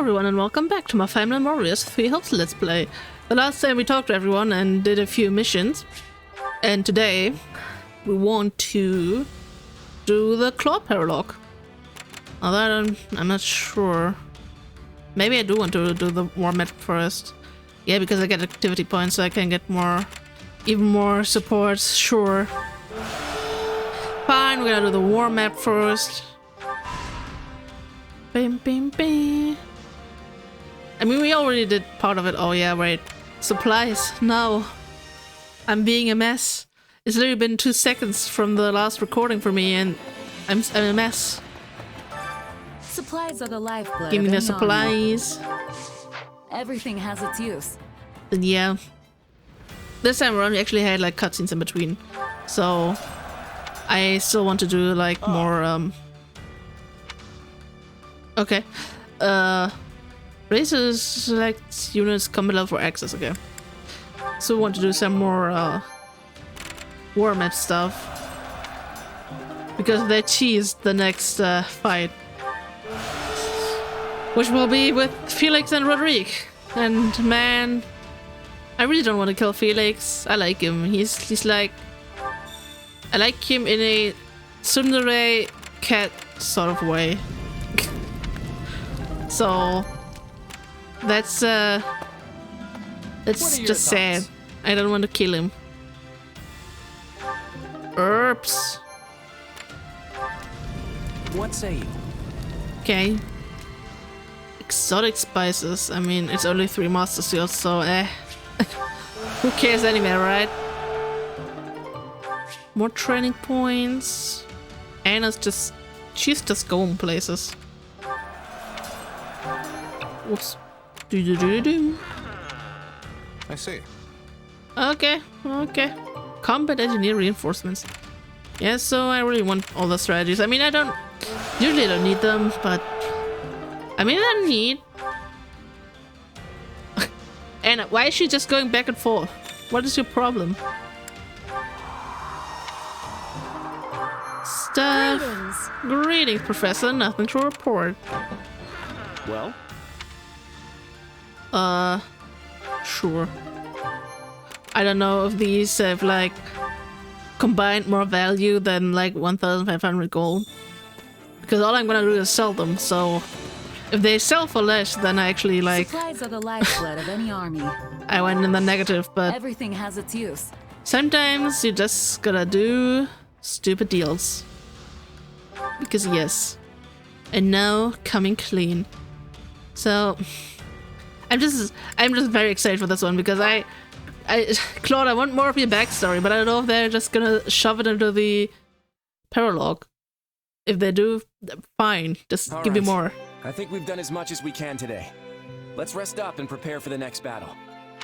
everyone and welcome back to my Fire Emblem Warriors 3 Helps Let's Play. The last time we talked to everyone and did a few missions, and today we want to do the Claude paralogue. Although I'm not sure. Maybe I do want to do the war map first. Yeah, because I get activity points so I can get even more supports, sure. Fine, we're gonna do the war map first. Bam, bam, bam. I mean, we already did part of it. Oh yeah, right. Supplies. No. I'm being a mess. It's literally been 2 seconds from the last recording for me and I'm a mess. Supplies are the lifeblood. Give me the supplies. Everything has its use. And yeah. This time around we actually had like cutscenes in between. So I still want to do like more okay. Races select units combat level for access, okay. So we want to do some more war map stuff. Because they teased the next fight. Which will be with Felix and Rodrigue. And man, I really don't want to kill Felix. I like him. He's like, I like him in a tsundere cat sort of way. So that's just sad. I don't want to kill him. Herbs. What say you? Okay. Exotic spices. I mean, it's only 3 master seals, so who cares anyway, right? More training points. Anna's she's just going places. Oops. Do. I see. Okay. Combat engineer reinforcements. Yeah, so I really want all the strategies. I mean, usually I don't need them, but I mean, I don't need. Anna, why is she just going back and forth? What is your problem? Stuff. Greetings, Professor. Nothing to report. Well? Sure. I don't know if these have like combined more value than like 1,500 gold. Because all I'm gonna do is sell them, so if they sell for less, then I actually like. Supplies are the lifeblood of any army. I went in the negative, but Everything has its use. sometimes you just gotta do stupid deals. Because yes. And now coming clean. So I'm just very excited for this one because Claude, I want more of your backstory, but I don't know if they're just gonna shove it into the paralogue. If they do, fine. Just give me more. I think we've done as much as we can today. Let's rest up and prepare for the next battle.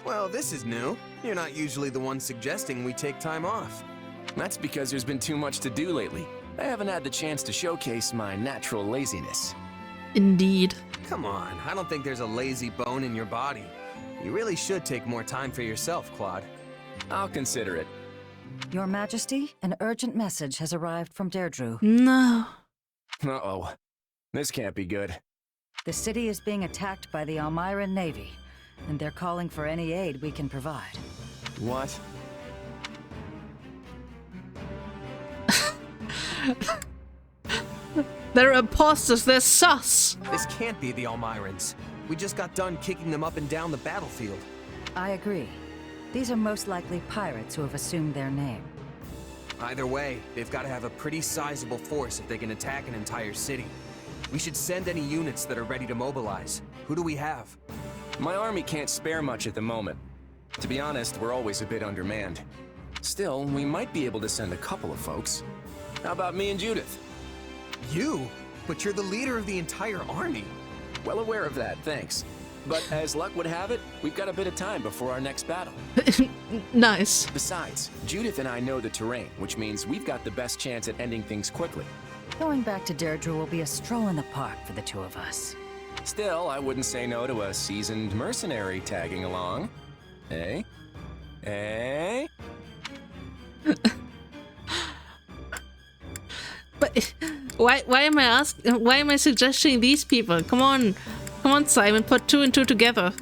Well, this is new. You're not usually the one suggesting we take time off. That's because there's been too much to do lately. I haven't had the chance to showcase my natural laziness. Indeed. Come on, I don't think there's a lazy bone in your body. You really should take more time for yourself, Claude. I'll consider it. Your Majesty, an urgent message has arrived from Deirdre. No. Uh-oh. This can't be good. The city is being attacked by the Almiran Navy, and they're calling for any aid we can provide. What? They're imposters, they're sus! This can't be the Almirans. We just got done kicking them up and down the battlefield. I agree. These are most likely pirates who have assumed their name. Either way, they've got to have a pretty sizable force if they can attack an entire city. We should send any units that are ready to mobilize. Who do we have? My army can't spare much at the moment. To be honest, we're always a bit undermanned. Still, we might be able to send a couple of folks. How about me and Judith? You? But you're the leader of the entire army. Well aware of that, thanks. But as luck would have it, we've got a bit of time before our next battle. Nice. Besides, Judith and I know the terrain, which means we've got the best chance at ending things quickly. Going back to Deirdre will be a stroll in the park for the 2 of us. Still, I wouldn't say no to a seasoned mercenary tagging along. Eh? Eh? But why am I suggesting these people? Come Come on, Simon, put 2 and 2 together.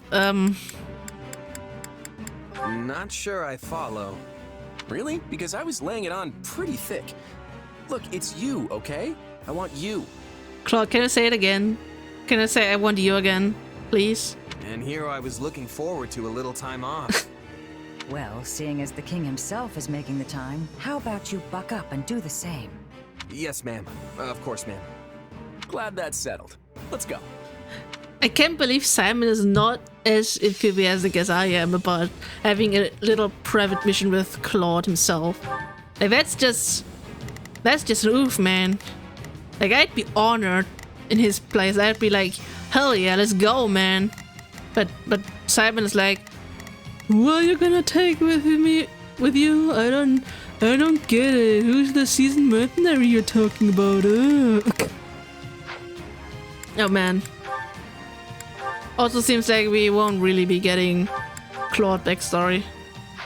Not sure I follow. Really? Because I was laying it on pretty thick. Look, it's you, okay? I want you. Claude, can I say it again? Can I say I want you again, please? And here I was looking forward to a little time off. Well, seeing as the king himself is making the time, how about you buck up and do the same? Yes, ma'am. Of course, ma'am. Glad that's settled. Let's go. I can't believe Simon is not as enthusiastic as I am about having a little private mission with Claude himself. Like, that's just an oof, man. Like, I'd be honored in his place. I'd be like, hell yeah, let's go, man. But Simon is like, what are you gonna take with you? I don't get it. Who's the seasoned mercenary you're talking about? Oh man. Also seems like we won't really be getting Claude backstory.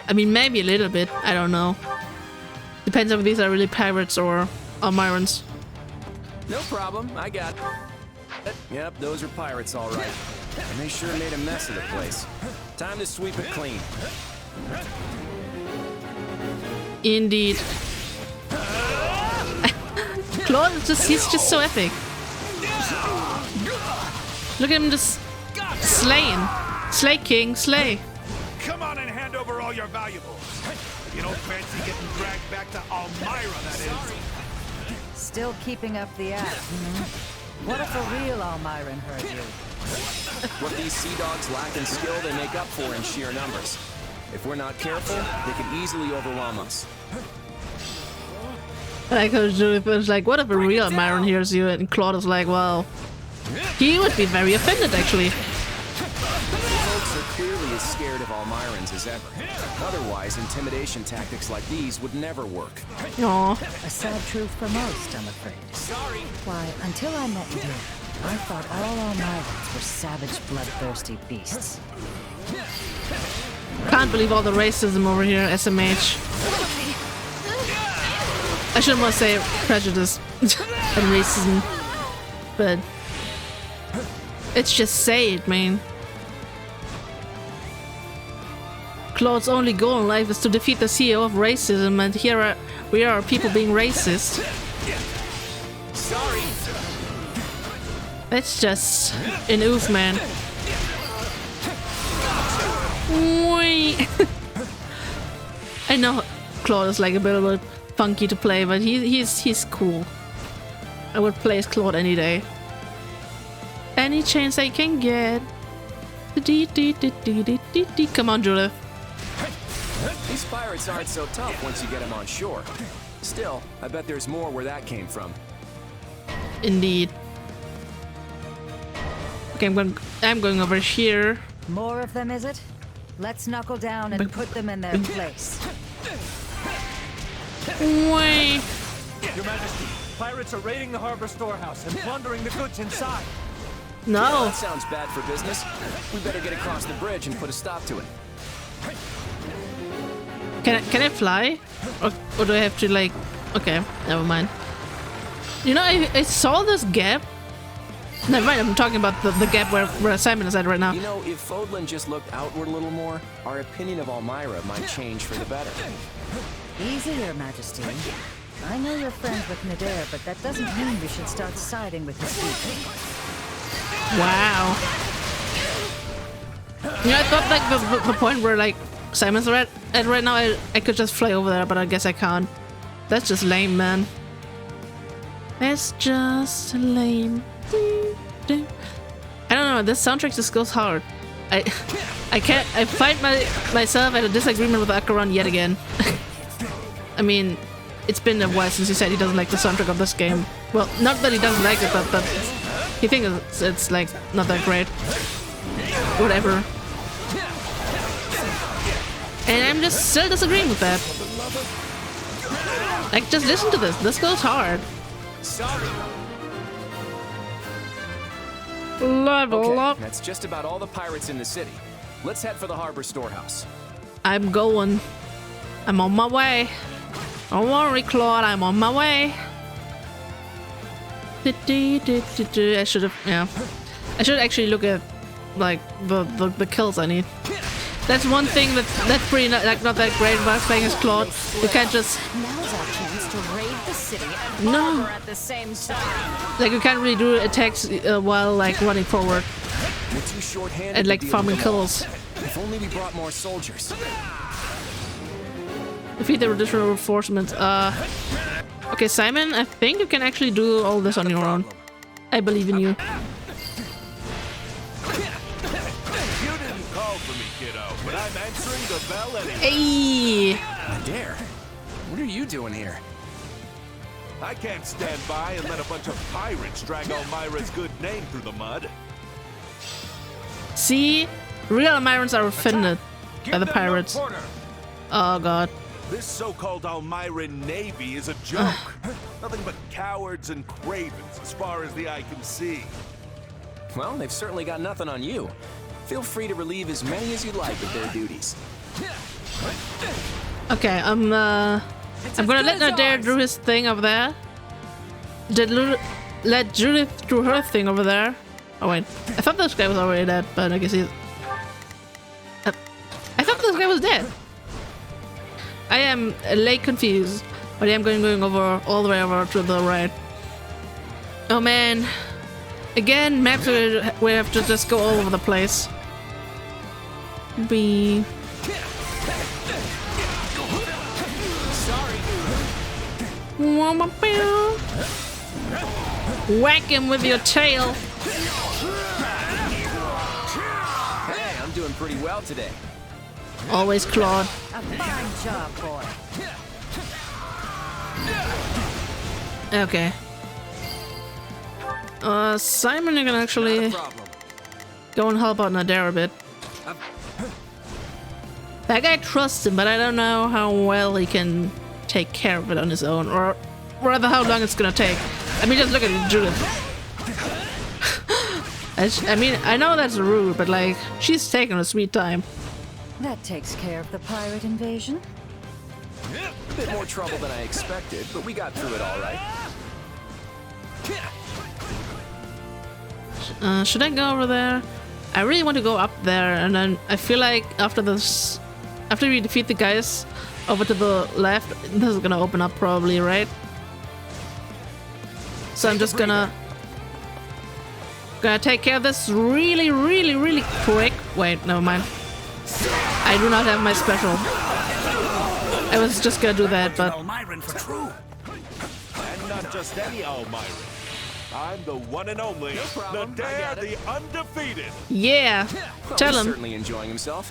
I mean, maybe a little bit. I don't know. Depends if these are really pirates or Almirans. No problem. I got it. Yep, those are pirates, all right. And they sure made a mess of the place. Time to sweep it clean. Indeed. Claude is he's just so epic. Look at him just slaying. Slay, king, slay. Come on and hand over all your valuables. You don't fancy getting dragged back to Elmira, that is. Still keeping up the act, What if a real Almiran heard you? What these sea dogs lack in skill, they make up for in sheer numbers. If we're not careful, they could easily overwhelm us. Like, it was like, what if a real Almiran hears you? And Claude is like, well, he would be very offended, actually. Folks are clearly as scared of Almirans as ever. Otherwise, intimidation tactics like these would never work. Aww. A sad truth for most, I'm afraid. Sorry. Why, until I met you, I thought all Almirans were savage, bloodthirsty beasts. Can't believe all the racism over here, SMH. I shouldn't want to say prejudice and racism, but it's just say it, man. Claude's only goal in life is to defeat the CEO of racism, and here we are people being racist. Sorry. That's just an oof, man. I know Claude is like a bit funky to play, but he's cool. I would play as Claude any day. Any chance I can get. Come on, Judith. These pirates aren't so tough once you get them on shore. Still, I bet there's more where that came from. Indeed. Okay, I'm going over here. More of them, is it? Let's knuckle down and put them in their place. Wait. Your Majesty, pirates are raiding the harbor storehouse and plundering the goods inside. No. That sounds bad for business. We better get across the bridge and put a stop to it. Can I fly? Or do I have to like... Okay, never mind. You know, I saw this gap. Never mind, I'm talking about the gap where Simon is at right now. You know, if Fódlan just looked outward a little more, our opinion of Elmira might change for the better. Easy, Your Majesty. I know you're friends with Nadir, but that doesn't mean we should start siding with his people. Wow. You know, I thought like the point where like Simon's at right now, I could just fly over there, but I guess I can't. That's just lame, man. That's just lame. I don't know, this soundtrack just goes hard. I find myself at a disagreement with Acheron yet again. I mean, it's been a while since he said he doesn't like the soundtrack of this game. Well, not that he doesn't like it, but he thinks it's like not that great. Whatever. And I'm just still disagreeing with that. Like, just listen to this. This goes hard. Level up. That's just about all the pirates in the city. Let's head for the harbor storehouse. I'm going. I'm on my way. Don't worry, Claude. I'm on my way. I should have, yeah. I should actually look at like the kills I need. That's one thing that's pretty not that great about playing as Claude. You can't just Now's our chance to raid the city and barber at the same time. like you can't really do attacks while like running forward We're too short-handed and to like deal farming with them all. kills. If only we brought more soldiers. Defeat the additional reinforcements. Okay, Simon, I think you can actually do all this on your own. I believe in you. You didn't call for me, kiddo, but I'm answering the bell anyway. Hey! Dare, what are you doing here? I can't stand by and let a bunch of pirates drag Elmira's good name through the mud. See? Real Almirans are offended by the Give them pirates. no quarter. Oh god. This so-called Elmiran Navy is a joke. Nothing but cowards and cravens as far as the eye can see. Well, they've certainly got nothing on you. Feel free to relieve as many as you'd like of their duties. Okay, I'm gonna let Nadir do his thing over there. Let Judith do her thing over there. Oh wait, I thought this guy was already dead, but I guess he's... I thought this guy was dead. I am late confused, but I am going over all the way over to the right. Oh man. Again, maps where we have to just go all over the place. Be... Whack him with your tail. Hey, I'm doing pretty well today. Always Claude. A fine job, boy. Okay. Simon, you can actually Not a problem. go and help out Nadir a bit. That guy trusts him, but I don't know how well he can take care of it on his own, or rather how long it's gonna take. I mean, just look at Judith. I mean, I know that's rude, but like, she's taking her sweet time. That takes care of the pirate invasion. A bit more trouble than I expected, but we got through it all right. Should I go over there? I really want to go up there, and then I feel like after this, after we defeat the guys over to the left, this is gonna open up probably, right? So I'm just gonna take care of this really quick. Wait, never mind. I do not have my special. I was just gonna do that, but Elmiran for true. And not just any Elmiran. I'm the one and only, problem, the I Dare, got it. the undefeated. yeah, Well, tell he's him. certainly enjoying himself.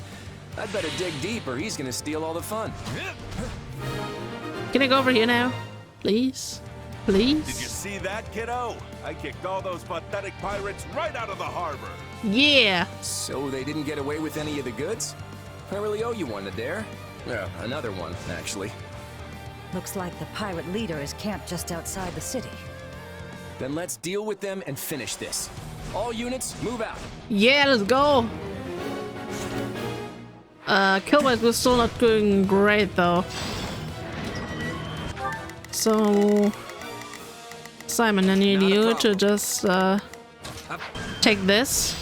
I'd better dig deep or he's gonna steal all the fun. Can I go over here now, please? Did you Please? see that, kiddo? I kicked all those pathetic pirates right out of the harbor. Yeah. So they didn't get away with any of the goods? I really owe you one, Adair. Yeah, another one, actually. Looks like the pirate leader is camped just outside the city. Then let's deal with them and finish this. All units, move out. Yeah, let's go. Killwise was still not doing great though. So, Simon, I need you to just take this.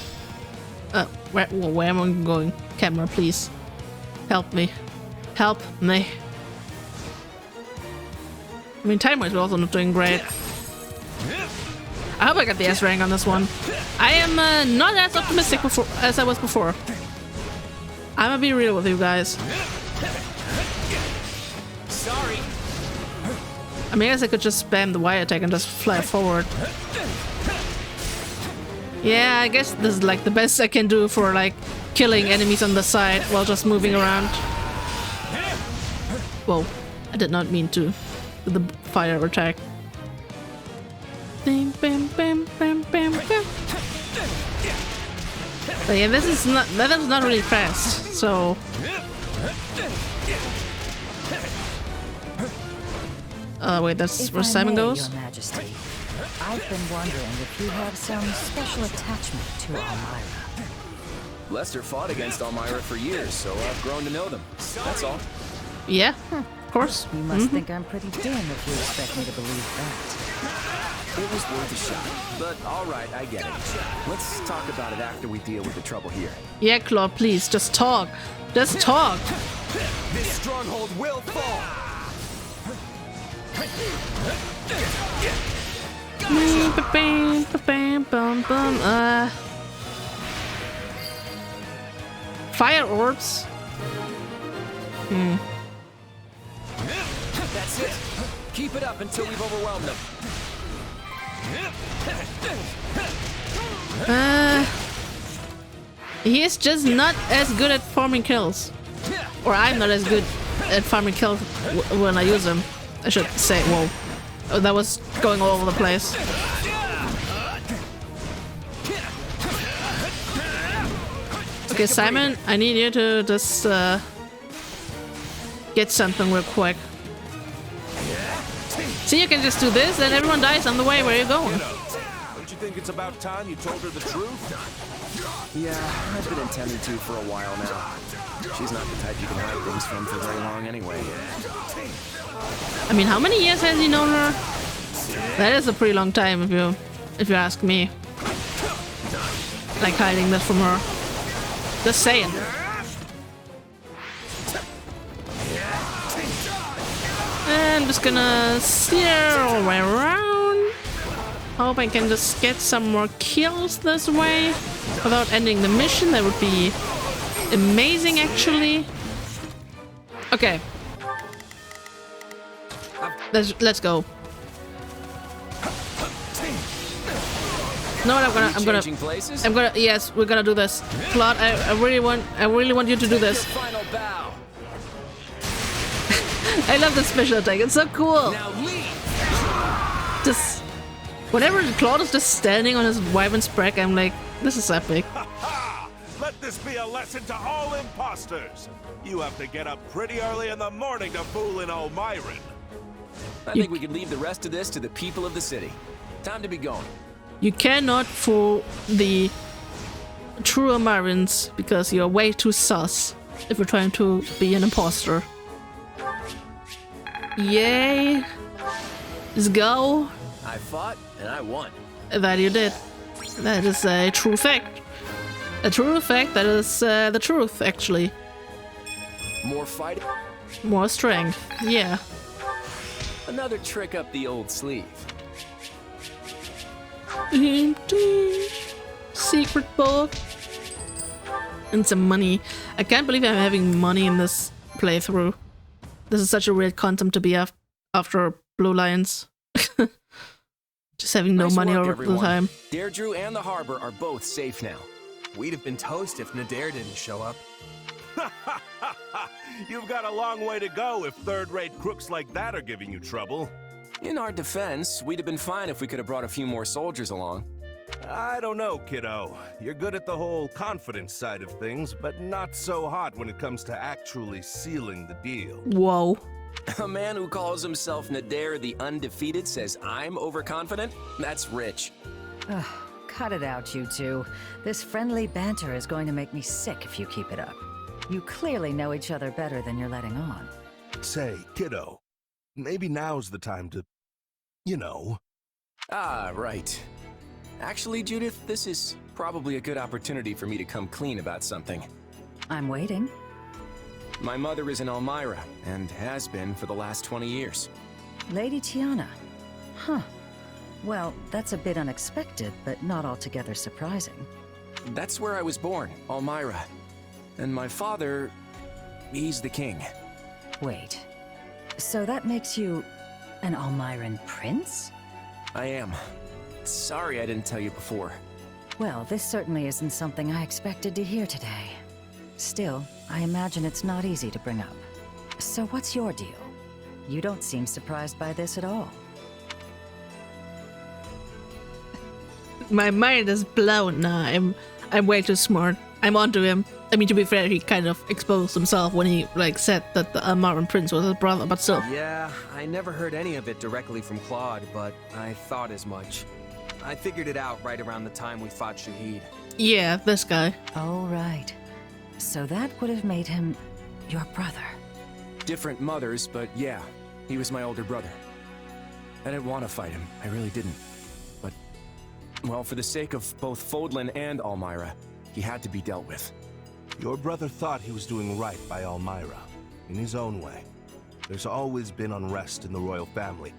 Where am I going? Camera, please. Help me. Help me. I mean, time-wise, we're also not doing great. I hope I got the S rank on this one. I am not as optimistic as I was before. I'm gonna be real with you guys. Sorry. I mean, I guess I could just spam the Y attack and just fly forward. Yeah, I guess this is like the best I can do for like killing enemies on the side while just moving around. Whoa, I did not mean to. With the fire attack. Bam, bam, bam, bam, bam, bam. But yeah, that is not really fast, so... wait, that's where If I Simon may, goes? Your Majesty, I've been wondering if you have some special attachment to Elmira. Lester fought against Elmira for years, so I've grown to know them. That's all. Yeah, of course. You must think I'm pretty dim if you expect me to believe that. It was worth a shot. But alright, I get it. Let's talk about it after we deal with the trouble here. Yeah, Claude, please, just talk. Just talk. This stronghold will fall! Fire orbs. That's it. Keep it up until we've overwhelmed them. He's just not as good at farming kills. Or I'm not as good at farming kills when I use them. I should say, whoa. Oh, that was going all over the place. Okay, Simon, I need you to just get something real quick. See, you can just do this and everyone dies on the way. Where are you going? Don't you think it's about time you told her the truth? Yeah, I've been intending to for a while now. She's not the type you can hide things from for very long anyway. I mean, how many years has he known her? That is a pretty long time if you ask me. Like hiding this from her. Just saying. And I'm just gonna steer all the way around. Hope I can just get some more kills this way without ending the mission. That would be amazing, actually. Okay. Let's go. No, I'm gonna. Yes, we're gonna do this. Claude, I really want you to do this. I love this special attack. It's so cool. Just whenever Claude is just standing on his wyvern's back, I'm like, this is epic. Let this be a lesson to all imposters. You have to get up pretty early in the morning to fool an Almiran. I think we can leave the rest of this to the people of the city. Time to be going. You cannot fool the true Almirans because you're way too sus if you're trying to be an imposter. Yay! Let's go. I fought and I won. That you did. That is a true fact. A true fact that is the truth, actually. More fighting. More strength. Yeah. Another trick up the old sleeve. Secret book. And some money. I can't believe I'm having money in this playthrough. This is such a weird concept to be after Blue Lions. Just having no money all the time. Deirdre and the harbor are both safe now. We'd have been toast if Nadir didn't show up. You've got a long way to go if third-rate crooks like that are giving you trouble. In our defense, we'd have been fine if we could have brought a few more soldiers along. I don't know, kiddo. You're good at the whole confidence side of things, but not so hot when it comes to actually sealing the deal. Whoa. A man who calls himself Nadir the Undefeated says I'm overconfident? That's rich. Cut it out, you two. This friendly banter is going to make me sick if you keep it up. You clearly know each other better than you're letting on. Say, kiddo, maybe now's the time to, you know. Ah, right. Actually, Judith, this is probably a good opportunity for me to come clean about something. I'm waiting. My mother is an Elmira, and has been for the last 20 years. Lady Tiana. Huh. Well, that's a bit unexpected, but not altogether surprising. That's where I was born, Elmira. And my father, he's the king. Wait. So that makes you an Almiran prince? I am. Sorry I didn't tell you before. Well, this certainly isn't something I expected to hear today. Still, I imagine it's not easy to bring up. So what's your deal? You don't seem surprised by this at all. My mind is blown. Nah, I'm way too smart. I'm onto him. I mean, to be fair, he kind of exposed himself when he said that the Almiran prince was his brother, but still. Yeah, I never heard any of it directly from Claude, but I thought as much. I figured it out right around the time we fought Shahid. Yeah, this guy. Oh, right. So that would have made him your brother. Different mothers, but yeah, he was my older brother. I didn't want to fight him. I really didn't. Well, for the sake of both Fódlan and Almyra, he had to be dealt with. Your brother thought he was doing right by Almyra, in his own way. There's always been unrest in the royal family,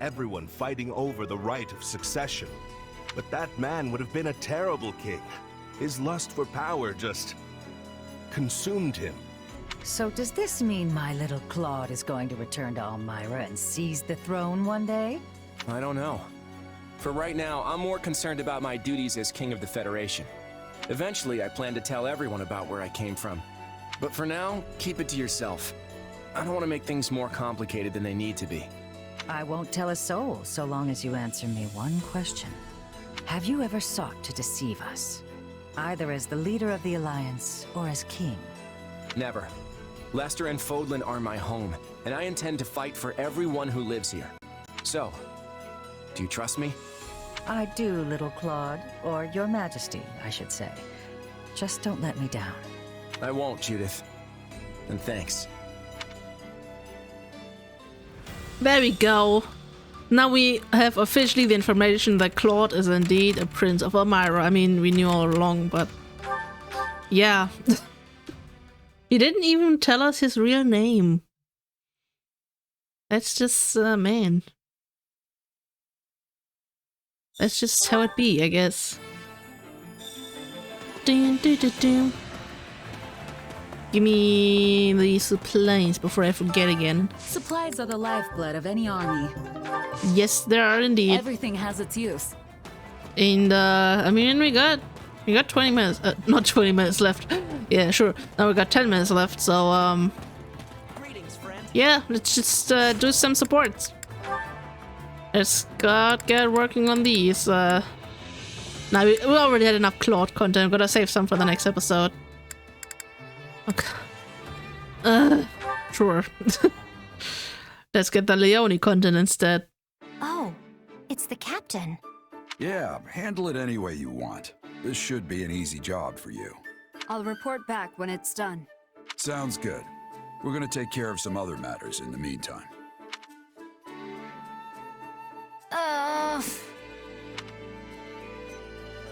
everyone fighting over the right of succession. But that man would have been a terrible king. His lust for power just consumed him. So does this mean my little Claude is going to return to Almyra and seize the throne one day? I don't know. For right now, I'm more concerned about my duties as King of the Federation. Eventually, I plan to tell everyone about where I came from. But for now, keep it to yourself. I don't want to make things more complicated than they need to be. I won't tell a soul so long as you answer me one question. Have you ever sought to deceive us? Either as the leader of the Alliance or as king? Never. Lester and Fódlan are my home, and I intend to fight for everyone who lives here. So, do you trust me? I do, little Claude, or your majesty, I should say. Just don't let me down. I won't, Judith. And thanks. There we go. Now we have officially the information that Claude is indeed a prince of Almyra. I mean, we knew all along, but yeah. He didn't even tell us his real name. That's just, man. That's just how it be, I guess. Dun, dun, dun, dun. Give me the supplies before I forget again. Supplies are the lifeblood of any army. Yes, there are indeed. Everything has its use. And I mean, we got 20 minutes, not 20 minutes left. Yeah, sure. Now we got 10 minutes left, so yeah, let's just do some supports. Let's get working on these. Now we already had enough Claude content. Gotta save some for the next episode. Okay. Sure. Let's get the Leone content instead. Oh, it's the captain. Yeah, handle it any way you want. This should be an easy job for you. I'll report back when it's done. Sounds good. We're gonna take care of some other matters in the meantime.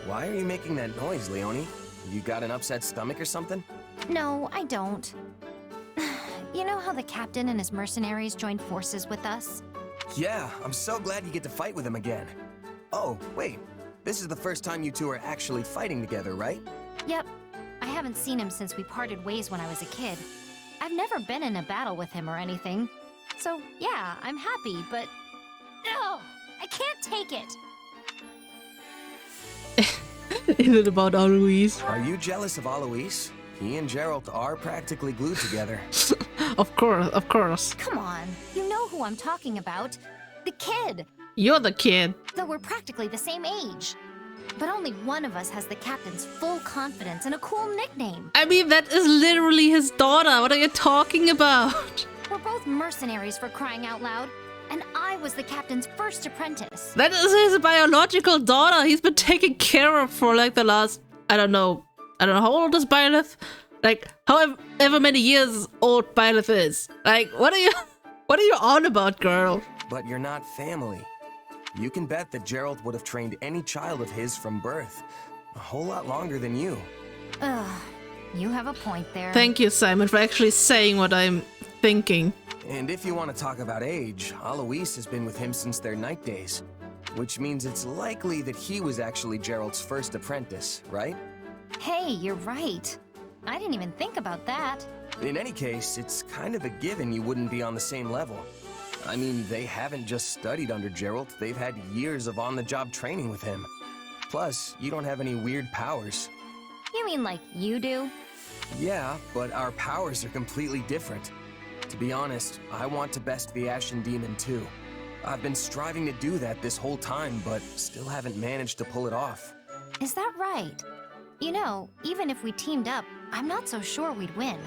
Why are you making that noise, Leone? You got an upset stomach or something? No, I don't. You know how the captain and his mercenaries joined forces with us? Yeah, I'm so glad you get to fight with him again. Oh, wait. This is the first time you two are actually fighting together, right? Yep. I haven't seen him since we parted ways when I was a kid. I've never been in a battle with him or anything. So, yeah, I'm happy, but... No! I can't take it! Is it about Alois? Are you jealous of Alois? He and Geralt are practically glued together. Of course, of course. Come on, you know who I'm talking about. The kid! You're the kid. Though we're practically the same age. But only one of us has the captain's full confidence and a cool nickname. I mean, that is literally his daughter. What are you talking about? We're both mercenaries for crying out loud. And I was the captain's first apprentice. That is his biological daughter. He's been taken care of for like the last, I don't know how old is Byleth? Like however many years old Byleth is. Like what are you on about, girl? But you're not family. You can bet that Geralt would have trained any child of his from birth. A whole lot longer than you. Ugh, you have a point there. Thank you, Simon, for actually saying what I'm thinking. And if you want to talk about age, Alois has been with him since their night days. Which means it's likely that he was actually Geralt's first apprentice, right? Hey, you're right. I didn't even think about that. In any case, it's kind of a given you wouldn't be on the same level. I mean, they haven't just studied under Geralt, they've had years of on-the-job training with him. Plus, you don't have any weird powers. You mean like you do? Yeah, but our powers are completely different. To be honest, I want to best the Ashen Demon too. I've been striving to do that this whole time, but still haven't managed to pull it off. Is that right? You know, even if we teamed up, I'm not so sure we'd win.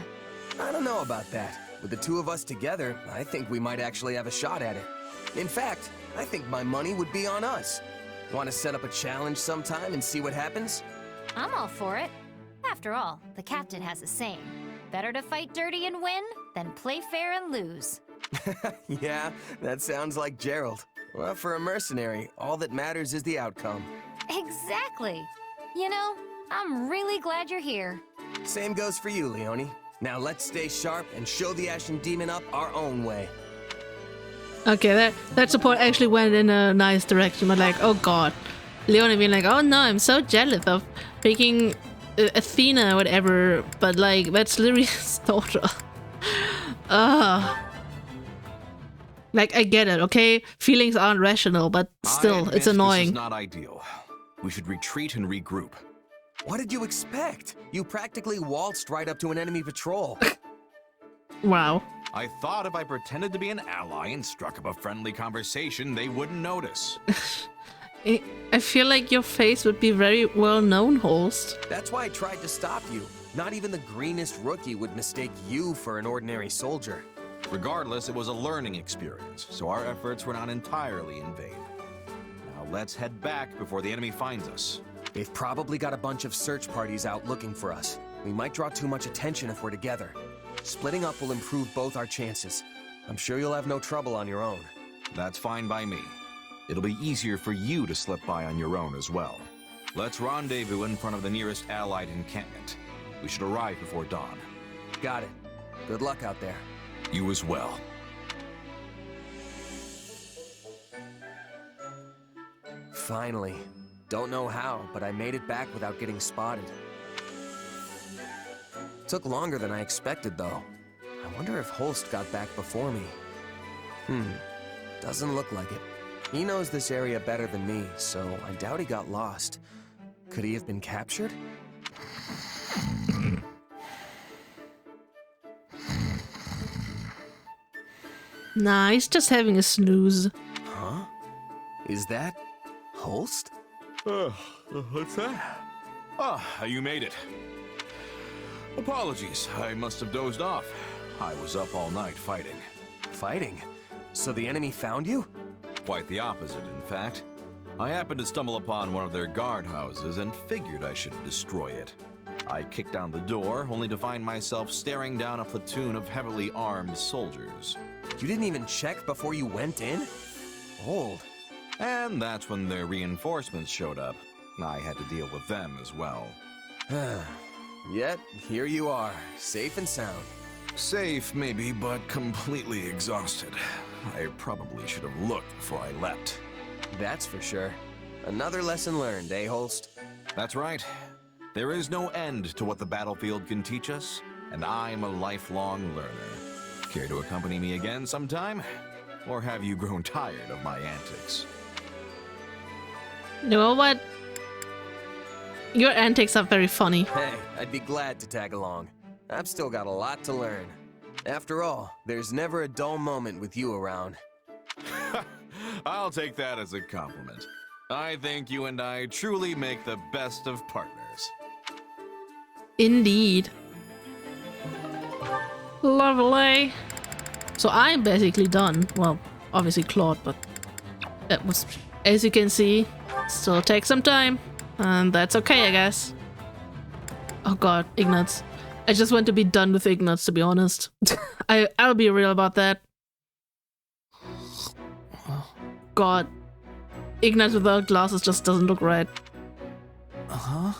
I don't know about that. With the two of us together, I think we might actually have a shot at it. In fact, I think my money would be on us. Want to set up a challenge sometime and see what happens? I'm all for it. After all, the captain has a saying. Better to fight dirty and win than play fair and lose. Yeah, that sounds like Geralt. Well, for a mercenary, all that matters is the outcome. Exactly. You know, I'm really glad you're here. Same goes for you, Leonie. Now let's stay sharp and show the Ashen Demon up our own way. Okay, that support actually went in a nice direction, but like, oh god. Leonie being like, oh no, I'm so jealous of picking Athena or whatever, but like, that's literally his daughter. Like, I get it, okay? Feelings aren't rational, but still, it's annoying. This is not ideal. We should retreat and regroup. What did you expect? You practically waltzed right up to an enemy patrol. Wow. I thought if I pretended to be an ally and struck up a friendly conversation, they wouldn't notice. I feel like your face would be very well known, host. That's why I tried to stop you. Not even the greenest rookie would mistake you for an ordinary soldier. Regardless, it was a learning experience, so our efforts were not entirely in vain. Now let's head back before the enemy finds us. They've probably got a bunch of search parties out looking for us. We might draw too much attention if we're together. Splitting up will improve both our chances. I'm sure you'll have no trouble on your own. That's fine by me. It'll be easier for you to slip by on your own as well. Let's rendezvous in front of the nearest allied encampment. We should arrive before dawn. Got it. Good luck out there. You as well. Finally. Don't know how, but I made it back without getting spotted. Took longer than I expected, though. I wonder if Holst got back before me. Doesn't look like it. He knows this area better than me, so I doubt he got lost. Could he have been captured? Nah, he's just having a snooze. Huh? Is that Holst? What's that? Ah, you made it. Apologies, I must have dozed off. I was up all night fighting. Fighting? So the enemy found you? Quite the opposite, in fact. I happened to stumble upon one of their guardhouses and figured I should destroy it. I kicked down the door, only to find myself staring down a platoon of heavily armed soldiers. You didn't even check before you went in? Bold. And that's when their reinforcements showed up. I had to deal with them as well. Yet, here you are, safe and sound. Safe, maybe, but completely exhausted. I probably should have looked before I leapt. That's for sure. Another lesson learned, eh, Holst? That's right. There is no end to what the battlefield can teach us, and I'm a lifelong learner. Care to accompany me again sometime? Or have you grown tired of my antics? You know what? Your antics are very funny. Hey, I'd be glad to tag along. I've still got a lot to learn. After all, there's never a dull moment with you around. I'll take that as a compliment. I think you and I truly make the best of partners. Indeed. Lovely. So I'm basically done. Well, obviously Claude, but that was, as you can see, still takes some time. And that's okay, I guess. Oh god, Ignatz. I just want to be done with Ignatz, to be honest. I'll be real about that. God. Ignatz without glasses just doesn't look right. Huh?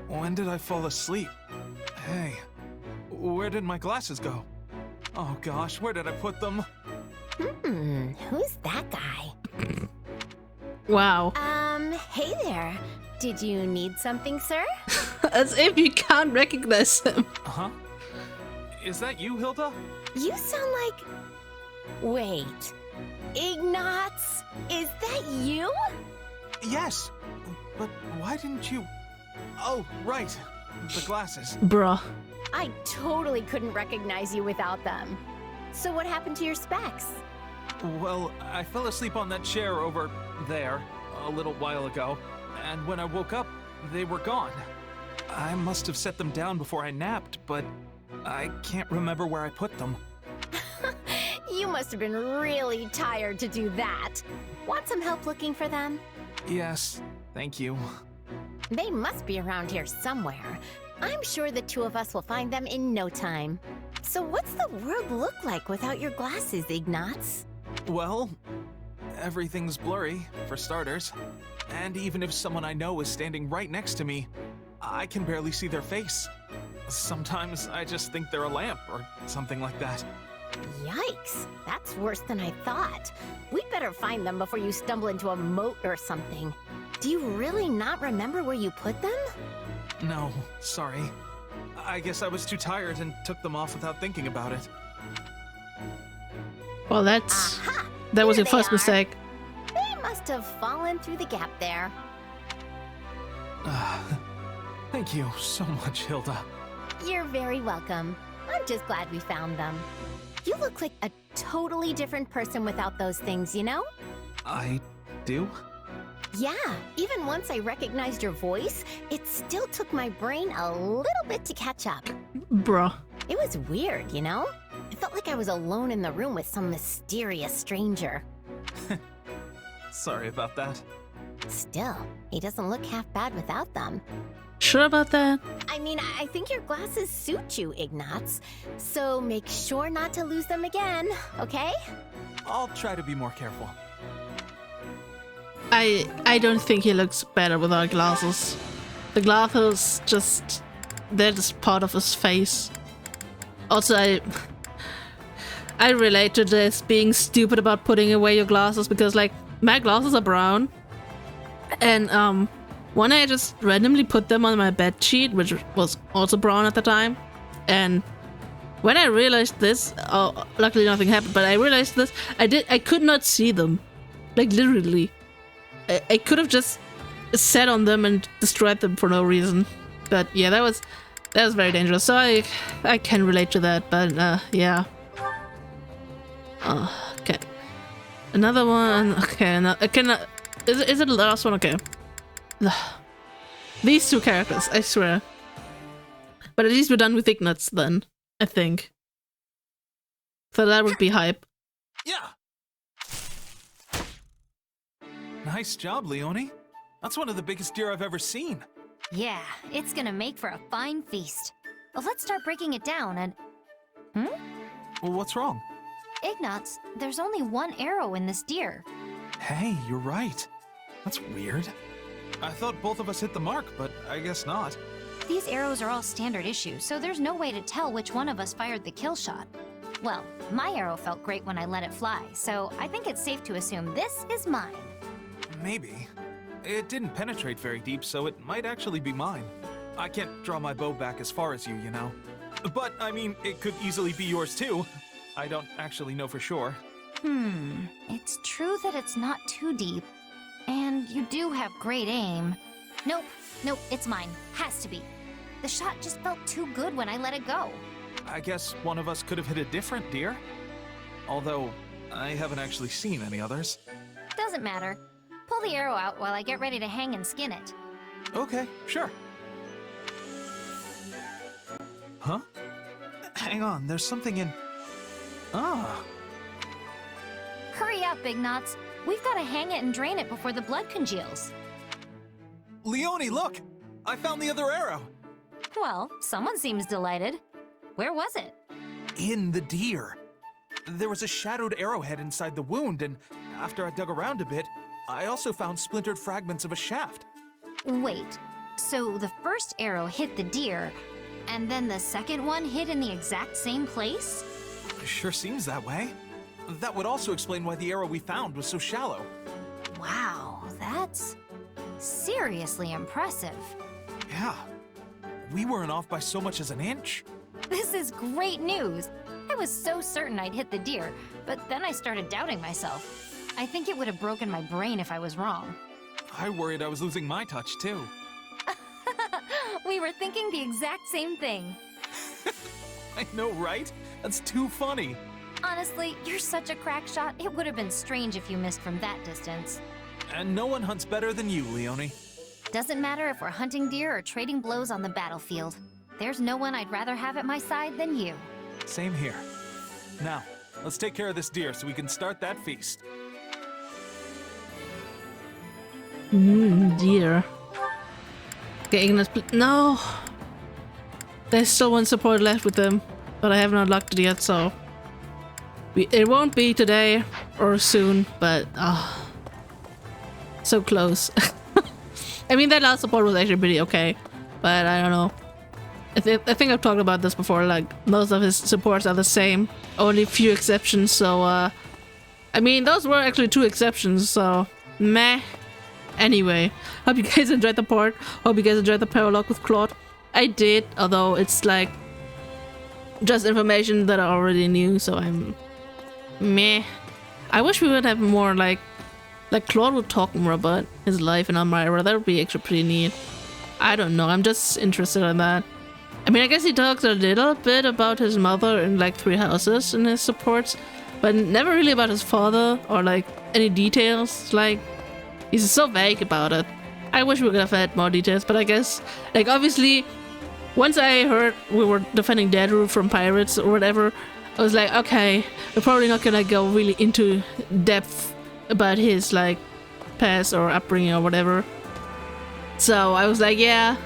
When did I fall asleep? Hey, where did my glasses go? Oh gosh, where did I put them? Who's that guy? Wow. Hey there. Did you need something, sir? As if you can't recognize him. Huh? Is that you, Hilda? You sound like... Wait. Ignatz? Is that you? Yes. But why didn't you... Oh, right. The glasses. Bruh. I totally couldn't recognize you without them. So what happened to your specs? Well, I fell asleep on that chair over there a little while ago, and when I woke up, they were gone. I must have set them down before I napped, but I can't remember where I put them. You must have been really tired to do that. Want some help looking for them? Yes, thank you. They must be around here somewhere. I'm sure the two of us will find them in no time. So what's the world look like without your glasses, Ignatz? Well, Everything's blurry, for starters. And even if someone I know is standing right next to me, I can barely see their face. Sometimes I just think they're a lamp or something like that. Yikes, that's worse than I thought. We'd better find them before you stumble into a moat or something. Do you really not remember where you put them? No, sorry. I guess I was too tired and took them off without thinking about it. Well, that was Here your first they are. mistake. They must have fallen through the gap there. Thank you so much, Hilda. You're very welcome. I'm just glad we found them. You look like a totally different person without those things, you know? I do? Yeah, even once I recognized your voice, it still took my brain a little bit to catch up. Bruh. It was weird, you know? I felt like I was alone in the room with some mysterious stranger. Sorry about that. Still, he doesn't look half bad without them. Sure about that? I mean, I think your glasses suit you, Ignatz. So make sure not to lose them again, okay? I'll try to be more careful. I don't think he looks better without glasses. The glasses they're just part of his face. Also, I relate to this being stupid about putting away your glasses because, like, my glasses are brown. And, one day I just randomly put them on my bed sheet, which was also brown at the time. And when I realized this, luckily nothing happened, but I realized this, I could not see them. Like, literally. I could have just sat on them and destroyed them for no reason. But yeah, that was very dangerous. So I can relate to that, but yeah. Okay. Another one. Okay, is it the last one? Okay. These two characters, I swear. But at least we're done with Ignatz then, I think. So that would be hype. Yeah! Nice job, Leonie. That's one of the biggest deer I've ever seen. Yeah, it's gonna make for a fine feast. But let's start breaking it down and... Well, what's wrong? Ignatz, there's only one arrow in this deer. Hey, you're right. That's weird. I thought both of us hit the mark, but I guess not. These arrows are all standard issue, so there's no way to tell which one of us fired the kill shot. Well, my arrow felt great when I let it fly, so I think it's safe to assume this is mine. Maybe. It didn't penetrate very deep, so it might actually be mine. I can't draw my bow back as far as you, you know. But, I mean, it could easily be yours too. I don't actually know for sure. It's true that it's not too deep. And you do have great aim. Nope, it's mine. Has to be. The shot just felt too good when I let it go. I guess one of us could have hit a different deer. Although, I haven't actually seen any others. Doesn't matter. Pull the arrow out while I get ready to hang and skin it. Okay, sure. Huh? Hang on, there's something in... Ah. Hurry up, Ignatz. We've got to hang it and drain it before the blood congeals. Leonie, look! I found the other arrow! Well, someone seems delighted. Where was it? In the deer. There was a shadowed arrowhead inside the wound, and after I dug around a bit, I also found splintered fragments of a shaft. Wait, so the first arrow hit the deer, and then the second one hit in the exact same place? Sure seems that way. That would also explain why the arrow we found was so shallow. Wow, that's seriously impressive. Yeah. We weren't off by so much as an inch. This is great news. I was so certain I'd hit the deer, but then I started doubting myself. I think it would have broken my brain if I was wrong. I worried I was losing my touch, too. We were thinking the exact same thing. I know, right? That's too funny. Honestly, you're such a crack shot, it would have been strange if you missed from that distance. And no one hunts better than you, Leonie. Doesn't matter if we're hunting deer or trading blows on the battlefield. There's no one I'd rather have at my side than you. Same here. Now, let's take care of this deer so we can start that feast. Dear. Okay, Ignatz, no! There's still one support left with them, but I haven't unlocked it yet, so... It won't be today or soon, but so close. I mean, that last support was actually pretty okay, but I don't know. I think I've talked about this before, like, most of his supports are the same, only a few exceptions, so, I mean, those were actually 2 exceptions, so, meh. Anyway, hope you guys enjoyed the part, hope you guys enjoyed the paralogue with Claude. I did, although it's, like, just information that I already knew, so I'm meh. I wish we would have more, like Claude would talk more about his life in Elmira. That would be actually pretty neat. I don't know, I'm just interested in that. I mean, I guess he talks a little bit about his mother in like 3 houses in his supports, but never really about his father or like any details. Like, he's so vague about it. I wish we could have had more details, but I guess, like, obviously, once I heard we were defending Deadroot from pirates or whatever, I was like, okay, we're probably not gonna go really into depth about his like past or upbringing or whatever. So I was like, yeah,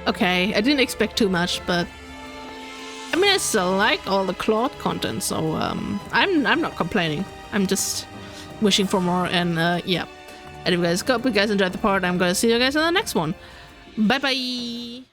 okay. I didn't expect too much, but I mean, I still like all the Claude content, so I'm not complaining. I'm just wishing for more, and yeah. Anyway guys, hope you guys enjoyed the part. I'm gonna see you guys in the next one. Bye bye.